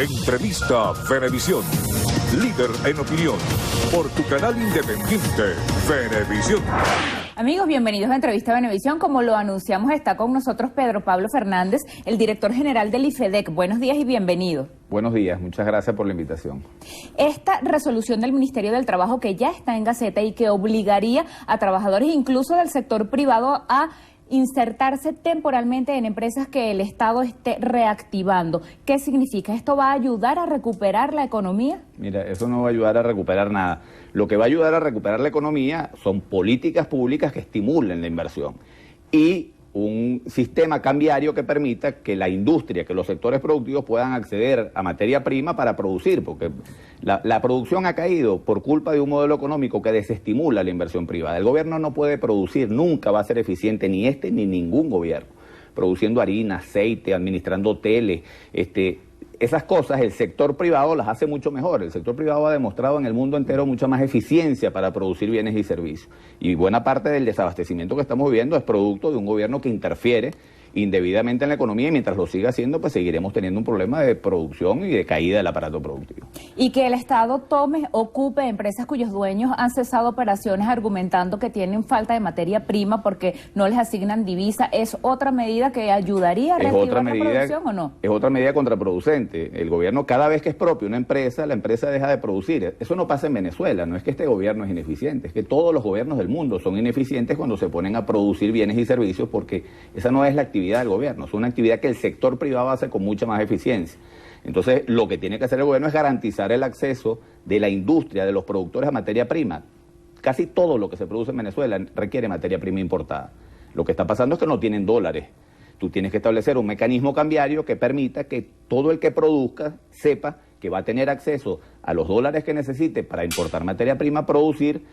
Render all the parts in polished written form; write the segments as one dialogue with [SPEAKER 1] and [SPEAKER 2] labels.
[SPEAKER 1] Entrevista Venevisión. Líder en opinión. Por tu canal independiente, Venevisión.
[SPEAKER 2] Amigos, bienvenidos a Entrevista Venevisión. Como lo anunciamos, está con nosotros Pedro Pablo Fernández, el director general del IFEDEC. Buenos días y bienvenido.
[SPEAKER 3] Buenos días, muchas gracias por la invitación.
[SPEAKER 2] Esta resolución del Ministerio del Trabajo que ya está en Gaceta y que obligaría a trabajadores incluso del sector privado a insertarse temporalmente en empresas que el Estado esté reactivando. ¿Qué significa? ¿Esto va a ayudar a recuperar la economía?
[SPEAKER 3] Mira, eso no va a ayudar a recuperar nada. Lo que va a ayudar a recuperar la economía son políticas públicas que estimulen la inversión y un sistema cambiario que permita que la industria, que los sectores productivos puedan acceder a materia prima para producir, porque la producción ha caído por culpa de un modelo económico que desestimula la inversión privada. El gobierno no puede producir, nunca va a ser eficiente, ni este ni ningún gobierno, produciendo harina, aceite, administrando hoteles, esas cosas el sector privado las hace mucho mejor. El sector privado ha demostrado en el mundo entero mucha más eficiencia para producir bienes y servicios. Y buena parte del desabastecimiento que estamos viviendo es producto de un gobierno que interfiere indebidamente en la economía y mientras lo siga haciendo, pues seguiremos teniendo un problema de producción y de caída del aparato productivo.
[SPEAKER 2] Y que el Estado ocupe empresas cuyos dueños han cesado operaciones argumentando que tienen falta de materia prima porque no les asignan divisa, ¿es otra medida que ayudaría a reactivar la producción o no?
[SPEAKER 3] Es otra medida contraproducente. El gobierno, cada vez que es propio una empresa, la empresa deja de producir. Eso no pasa en Venezuela, no es que este gobierno es ineficiente, es que todos los gobiernos del mundo son ineficientes cuando se ponen a producir bienes y servicios porque esa no es la actividad del gobierno, es una actividad que el sector privado hace con mucha más eficiencia. Entonces, lo que tiene que hacer el gobierno es garantizar el acceso de la industria, de los productores a materia prima. Casi todo lo que se produce en Venezuela requiere materia prima importada. Lo que está pasando es que no tienen dólares. Tú tienes que establecer un mecanismo cambiario que permita que todo el que produzca sepa que va a tener acceso a los dólares que necesite para importar materia prima, producir,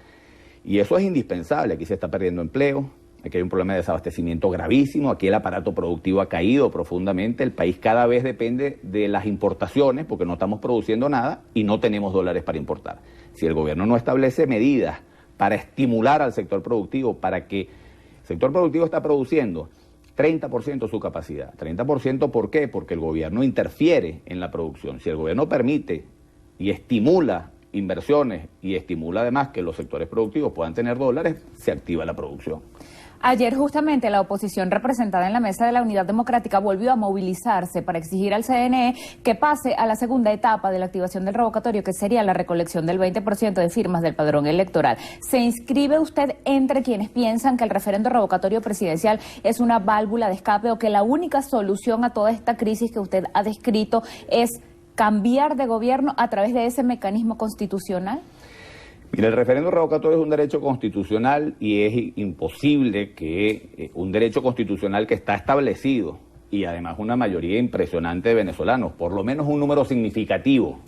[SPEAKER 3] y eso es indispensable. Aquí se está perdiendo empleo. Aquí hay un problema de desabastecimiento gravísimo, aquí el aparato productivo ha caído profundamente, el país cada vez depende de las importaciones porque no estamos produciendo nada y no tenemos dólares para importar. Si el gobierno no establece medidas para estimular al sector productivo, para que el sector productivo está produciendo 30% de su capacidad. 30% ¿por qué? Porque el gobierno interfiere en la producción. Si el gobierno permite y estimula inversiones y estimula además que los sectores productivos puedan tener dólares, se activa la producción.
[SPEAKER 2] Ayer justamente la oposición representada en la Mesa de la Unidad Democrática volvió a movilizarse para exigir al CNE que pase a la segunda etapa de la activación del revocatorio, que sería la recolección del 20% de firmas del padrón electoral. ¿Se inscribe usted entre quienes piensan que el referendo revocatorio presidencial es una válvula de escape o que la única solución a toda esta crisis que usted ha descrito es cambiar de gobierno a través de ese mecanismo constitucional?
[SPEAKER 3] Mira, el referendo revocatorio es un derecho constitucional y es imposible que un derecho constitucional que está establecido y además una mayoría impresionante de venezolanos, por lo menos un número significativo,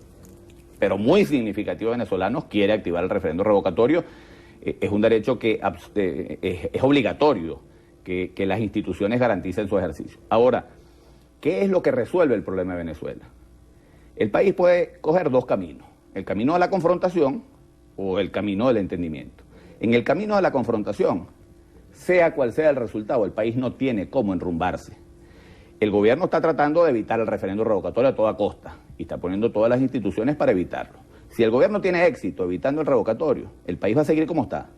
[SPEAKER 3] pero muy significativo de venezolanos quiere activar el referendo revocatorio. Es un derecho que es obligatorio que las instituciones garanticen su ejercicio. Ahora, ¿qué es lo que resuelve el problema de Venezuela? El país puede coger dos caminos, el camino de la confrontación o el camino del entendimiento. En el camino de la confrontación, sea cual sea el resultado, el país no tiene cómo enrumbarse. El gobierno está tratando de evitar el referendo revocatorio a toda costa y está poniendo todas las instituciones para evitarlo. Si el gobierno tiene éxito evitando el revocatorio, el país va a seguir como está.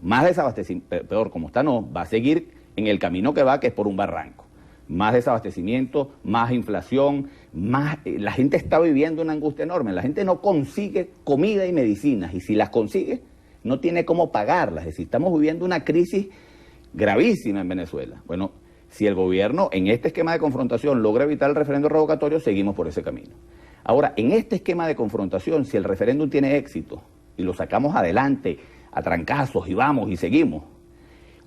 [SPEAKER 3] Más desabastecimiento, peor como está no, va a seguir en el camino que va, que es por un barranco. Más desabastecimiento, más inflación, la gente está viviendo una angustia enorme. La gente no consigue comida y medicinas y si las consigue no tiene cómo pagarlas. Es decir, estamos viviendo una crisis gravísima en Venezuela. Bueno, si el gobierno en este esquema de confrontación logra evitar el referendo revocatorio, seguimos por ese camino. Ahora, en este esquema de confrontación, si el referéndum tiene éxito y lo sacamos adelante a trancazos y vamos y seguimos,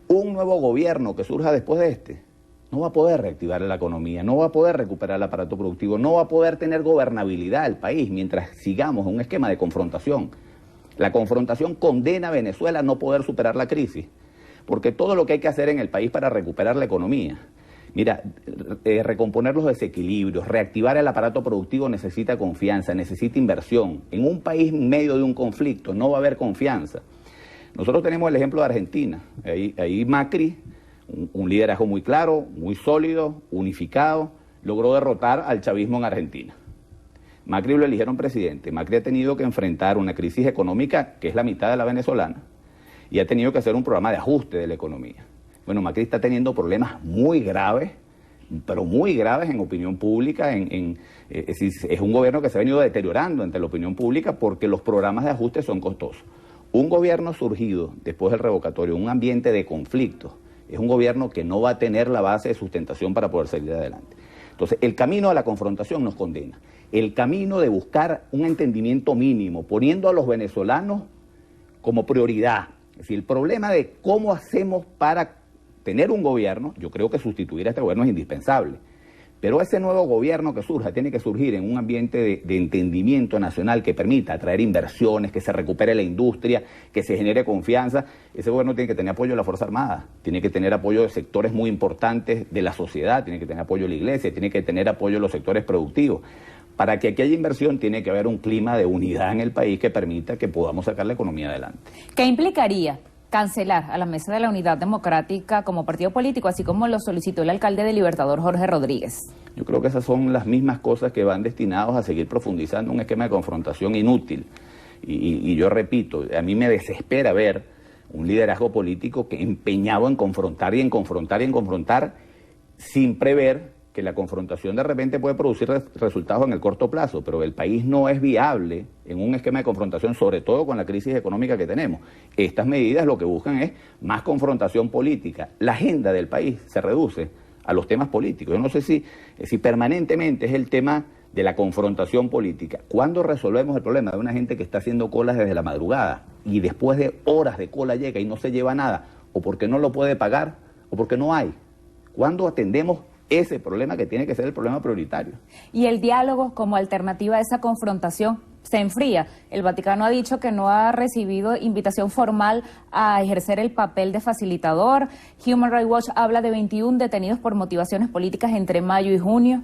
[SPEAKER 3] un nuevo gobierno que surja después de este no va a poder reactivar la economía, no va a poder recuperar el aparato productivo, no va a poder tener gobernabilidad el país mientras sigamos en un esquema de confrontación. La confrontación condena a Venezuela a no poder superar la crisis, porque todo lo que hay que hacer en el país para recuperar la economía, mira, recomponer los desequilibrios, reactivar el aparato productivo necesita confianza, necesita inversión. En un país en medio de un conflicto no va a haber confianza. Nosotros tenemos el ejemplo de Argentina, ahí Macri, un liderazgo muy claro, muy sólido, unificado, logró derrotar al chavismo en Argentina. Macri lo eligieron presidente. Macri ha tenido que enfrentar una crisis económica que es la mitad de la venezolana y ha tenido que hacer un programa de ajuste de la economía. Bueno, Macri está teniendo problemas muy graves, pero muy graves en opinión pública. Es un gobierno que se ha venido deteriorando ante la opinión pública porque los programas de ajuste son costosos. Un gobierno surgido después del revocatorio, un ambiente de conflicto, es un gobierno que no va a tener la base de sustentación para poder salir adelante. Entonces, el camino a la confrontación nos condena. El camino de buscar un entendimiento mínimo, poniendo a los venezolanos como prioridad. Es decir, el problema de cómo hacemos para tener un gobierno, yo creo que sustituir a este gobierno es indispensable. Pero ese nuevo gobierno que surja tiene que surgir en un ambiente de entendimiento nacional que permita atraer inversiones, que se recupere la industria, que se genere confianza. Ese gobierno tiene que tener apoyo de la Fuerza Armada, tiene que tener apoyo de sectores muy importantes de la sociedad, tiene que tener apoyo de la iglesia, tiene que tener apoyo de los sectores productivos. Para que aquí haya inversión tiene que haber un clima de unidad en el país que permita que podamos sacar la economía adelante.
[SPEAKER 2] ¿Qué implicaría cancelar a la Mesa de la Unidad Democrática como partido político, así como lo solicitó el alcalde de Libertador, Jorge Rodríguez?
[SPEAKER 3] Yo creo que esas son las mismas cosas que van destinados a seguir profundizando un esquema de confrontación inútil. Y yo repito, a mí me desespera ver un liderazgo político que empeñado en confrontar y en confrontar y en confrontar sin prever que la confrontación de repente puede producir resultados en el corto plazo, pero el país no es viable en un esquema de confrontación, sobre todo con la crisis económica que tenemos. Estas medidas lo que buscan es más confrontación política. La agenda del país se reduce a los temas políticos. Yo no sé si permanentemente es el tema de la confrontación política. ¿Cuándo resolvemos el problema de una gente que está haciendo colas desde la madrugada y después de horas de cola llega y no se lleva nada, o porque no lo puede pagar, o porque no hay? ¿Cuándo atendemos ese problema que tiene que ser el problema prioritario?
[SPEAKER 2] Y el diálogo como alternativa a esa confrontación se enfría. El Vaticano ha dicho que no ha recibido invitación formal a ejercer el papel de facilitador. Human Rights Watch habla de 21 detenidos por motivaciones políticas entre mayo y junio.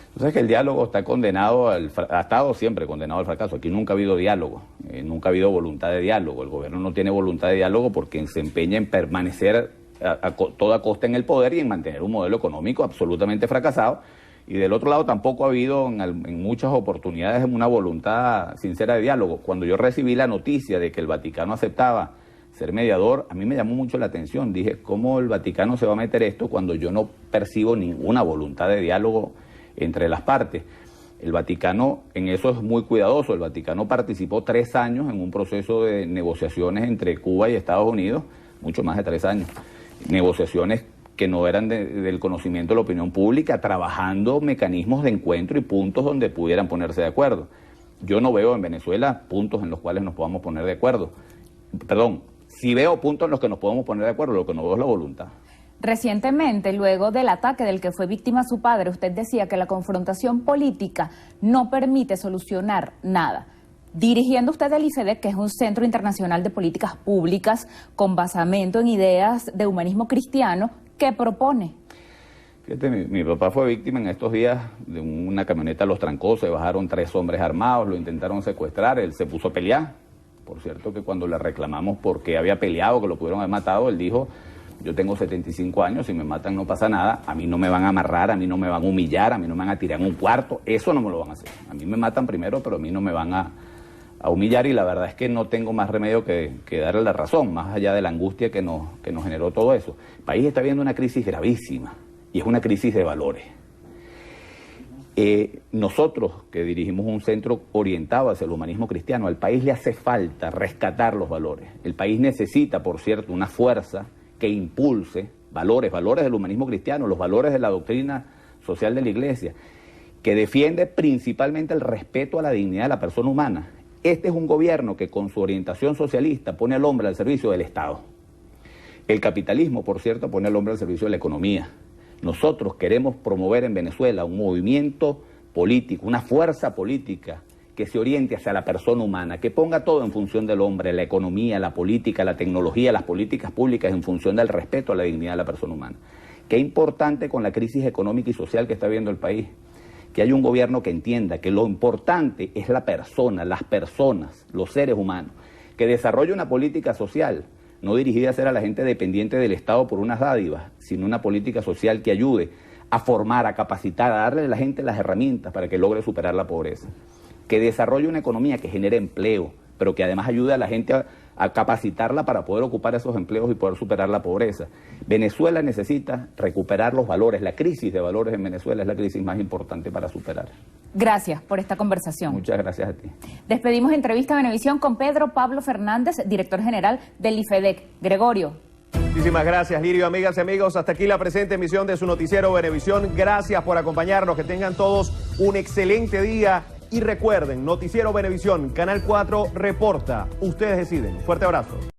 [SPEAKER 3] Entonces que el diálogo está condenado, ha estado siempre condenado al fracaso. Aquí nunca ha habido diálogo, nunca ha habido voluntad de diálogo. El gobierno no tiene voluntad de diálogo porque se empeña en permanecer a toda costa en el poder y en mantener un modelo económico absolutamente fracasado. Y del otro lado tampoco ha habido en muchas oportunidades una voluntad sincera de diálogo. Cuando yo recibí la noticia de que el Vaticano aceptaba ser mediador, a mí me llamó mucho la atención. Dije, ¿cómo el Vaticano se va a meter esto cuando yo no percibo ninguna voluntad de diálogo entre las partes? El Vaticano en eso es muy cuidadoso. El Vaticano participó 3 años en un proceso de negociaciones entre Cuba y Estados Unidos, mucho más de 3 años. Negociaciones que no eran del conocimiento de la opinión pública, trabajando mecanismos de encuentro y puntos donde pudieran ponerse de acuerdo. Yo no veo en Venezuela puntos en los cuales nos podamos poner de acuerdo. Perdón, sí veo puntos en los que nos podemos poner de acuerdo, lo que no veo es la voluntad.
[SPEAKER 2] Recientemente, luego del ataque del que fue víctima su padre, usted decía que la confrontación política no permite solucionar nada. Dirigiendo usted el ICEDEC, que es un centro internacional de políticas públicas con basamento en ideas de humanismo cristiano, ¿qué propone?
[SPEAKER 3] Fíjate, mi papá fue víctima en estos días de una camioneta, los trancó, se bajaron 3 hombres armados, lo intentaron secuestrar, él se puso a pelear. Por cierto que cuando le reclamamos porque había peleado, que lo pudieron haber matado, él dijo, yo tengo 75 años, si me matan no pasa nada, a mí no me van a amarrar, a mí no me van a humillar, a mí no me van a tirar en un cuarto, eso no me lo van a hacer. A mí me matan primero, pero a mí no me van a humillar, y la verdad es que no tengo más remedio que darle la razón, más allá de la angustia que nos generó todo eso. El país está viviendo una crisis gravísima, y es una crisis de valores. Nosotros, que dirigimos un centro orientado hacia el humanismo cristiano, al país le hace falta rescatar los valores. El país necesita, por cierto, una fuerza que impulse valores del humanismo cristiano, los valores de la doctrina social de la Iglesia, que defiende principalmente el respeto a la dignidad de la persona humana. Este es un gobierno que con su orientación socialista pone al hombre al servicio del Estado. El capitalismo, por cierto, pone al hombre al servicio de la economía. Nosotros queremos promover en Venezuela un movimiento político, una fuerza política que se oriente hacia la persona humana, que ponga todo en función del hombre, la economía, la política, la tecnología, las políticas públicas en función del respeto a la dignidad de la persona humana. Qué importante con la crisis económica y social que está viviendo el país, que haya un gobierno que entienda que lo importante es la persona, las personas, los seres humanos, que desarrolle una política social, no dirigida a ser a la gente dependiente del Estado por unas dádivas, sino una política social que ayude a formar, a capacitar, a darle a la gente las herramientas para que logre superar la pobreza, que desarrolle una economía que genere empleo, pero que además ayude a la gente a capacitarla para poder ocupar esos empleos y poder superar la pobreza. Venezuela necesita recuperar los valores. La crisis de valores en Venezuela es la crisis más importante para superar.
[SPEAKER 2] Gracias por esta conversación.
[SPEAKER 3] Muchas gracias a ti.
[SPEAKER 2] Despedimos entrevista a Venevisión con Pedro Pablo Fernández, director general del IFEDEC. Gregorio.
[SPEAKER 4] Muchísimas gracias, Lirio. Amigas y amigos, hasta aquí la presente emisión de su noticiero Venevisión. Gracias por acompañarnos, que tengan todos un excelente día. Y recuerden, Noticiero Venevisión, Canal 4 reporta. Ustedes deciden. Fuerte abrazo.